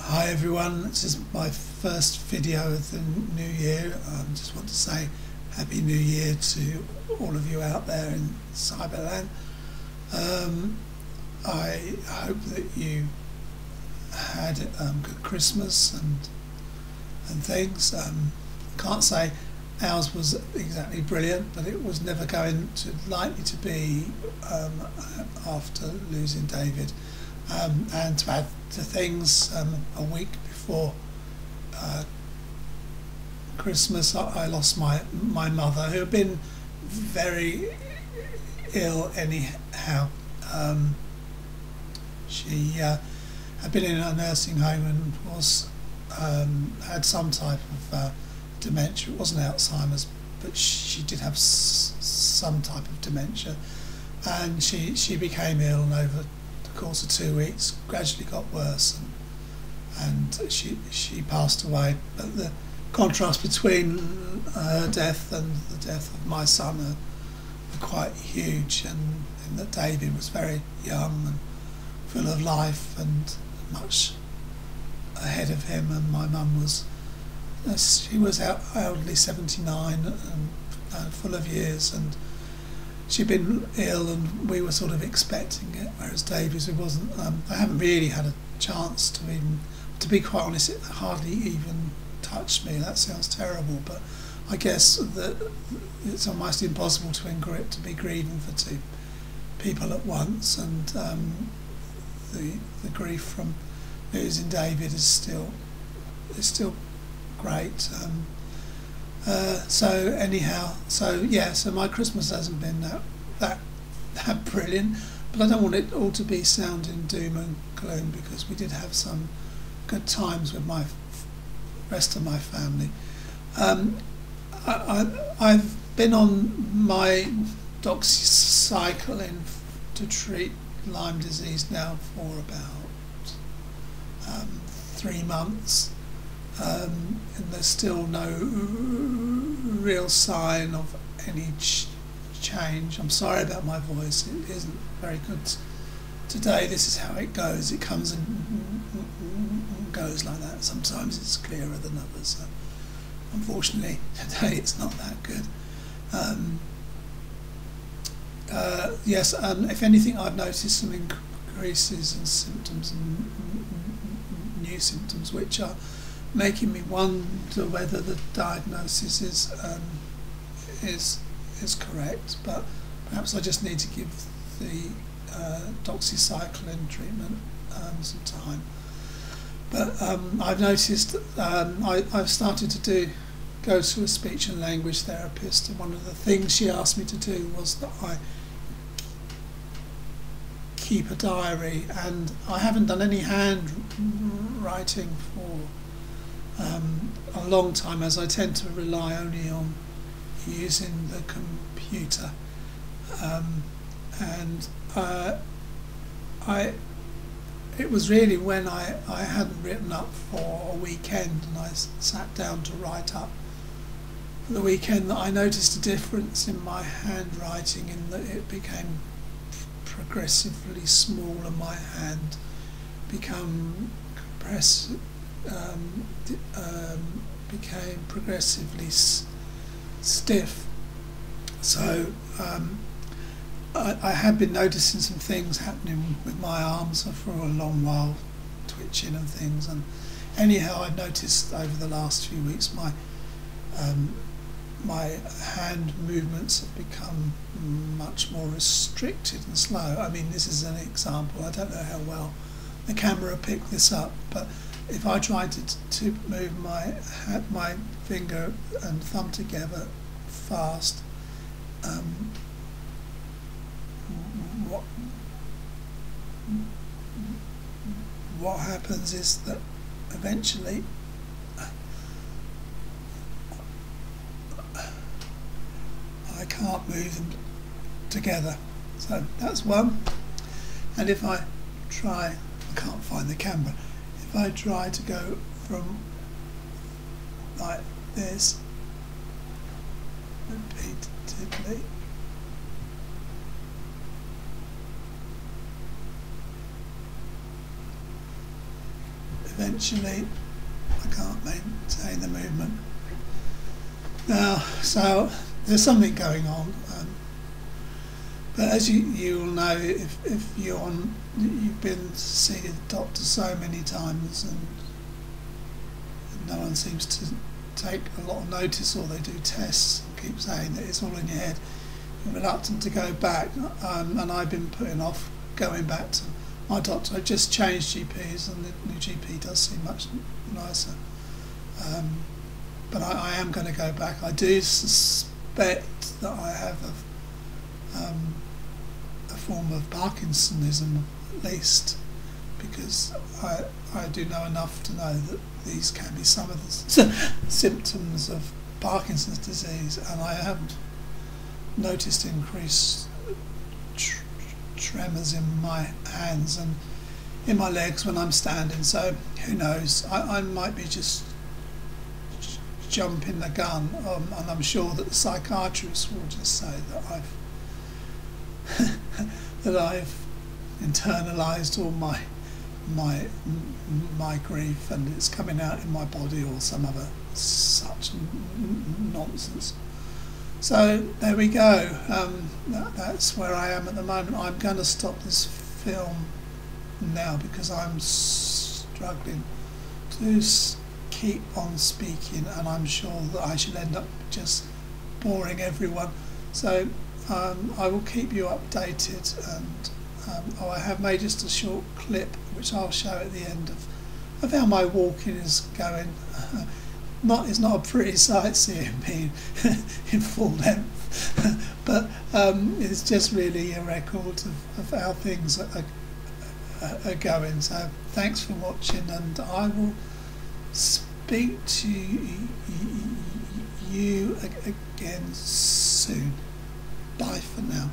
Hi everyone, this is my first video of the new year. I just want to say Happy New Year to all of you out there in Cyberland. I hope that you had a good Christmas and things. Can't say ours was exactly brilliant, but it was never likely to be after losing David. And to add to things, a week before Christmas, I lost my mother, who had been very ill anyhow. She had been in a nursing home and had some type of dementia. It wasn't Alzheimer's, but she did have some type of dementia, and she became ill, and over the course of 2 weeks gradually got worse, and she passed away. But the contrast between her death and the death of my son are quite huge, and in that David was very young and full of life and much ahead of him, and my mum was elderly, 79, and full of years, and she'd been ill, and we were sort of expecting it, whereas David, who wasn't. I haven't really had a chance to be quite honest, it hardly even touched me. That sounds terrible, but I guess that it's almost impossible to be grieving for two people at once, and the grief from losing David is still great. So my Christmas hasn't been that brilliant, but I don't want it all to be sounding doom and gloom, because we did have some good times with my rest of my family. I've been on my Doxycycline to treat Lyme disease now for about 3 months. And there's still no real sign of any change. I'm sorry about my voice, it isn't very good today. This is how it goes. It comes and goes like that. Sometimes it's clearer than others. So unfortunately today it's not that good. Yes, if anything, I've noticed some increases in symptoms and new symptoms, which are making me wonder whether the diagnosis is correct. But perhaps I just need to give the doxycycline treatment some time. But I've noticed I've started to go to a speech and language therapist, and one of the things she asked me to do was that I keep a diary, and I haven't done any handwriting for a long time, as I tend to rely only on using the computer, it was really when I hadn't written up for a weekend and I sat down to write up for the weekend that I noticed a difference in my handwriting, in that it became progressively smaller. My hand became progressively stiff. So I had been noticing some things happening with my arms for a long while, twitching and things, and anyhow I've noticed over the last few weeks my hand movements have become much more restricted and slow. I mean, this is an example. I don't know how well the camera picked this up, but if I tried to move my finger and thumb together fast, what happens is that eventually I can't move them together. So that's one. And if I try, I can't find the camera, if I try to go from like this repeatedly, eventually I can't maintain the movement. Now, so there's something going on, but as you will know, if you've been to see the doctor so many times and no one seems to take a lot of notice, or they do tests and keep saying that it's all in your head, you're reluctant to go back, and I've been putting off going back to my doctor. I've just changed GPs and the new GP does seem much nicer, but I am going to go back. I do suspect that I have a form of Parkinsonism, at least, because I do know enough to know that these can be some of the symptoms of Parkinson's disease, and I have noticed increased tremors in my hands and in my legs when I'm standing, so who knows, I might be just jumping the gun, and I'm sure that the psychiatrist will just say that I've internalised all my grief and it's coming out in my body, or some other such nonsense. So there we go. That's where I am at the moment. I'm going to stop this film now because I'm struggling to keep on speaking, and I'm sure that I should end up just boring everyone. So I will keep you updated, and I have made just a short clip which I'll show at the end of how my walking is going. It's not a pretty sight seeing me in full length, but it's just really a record of how things are going. So thanks for watching, and I will speak to you again soon. Bye for now.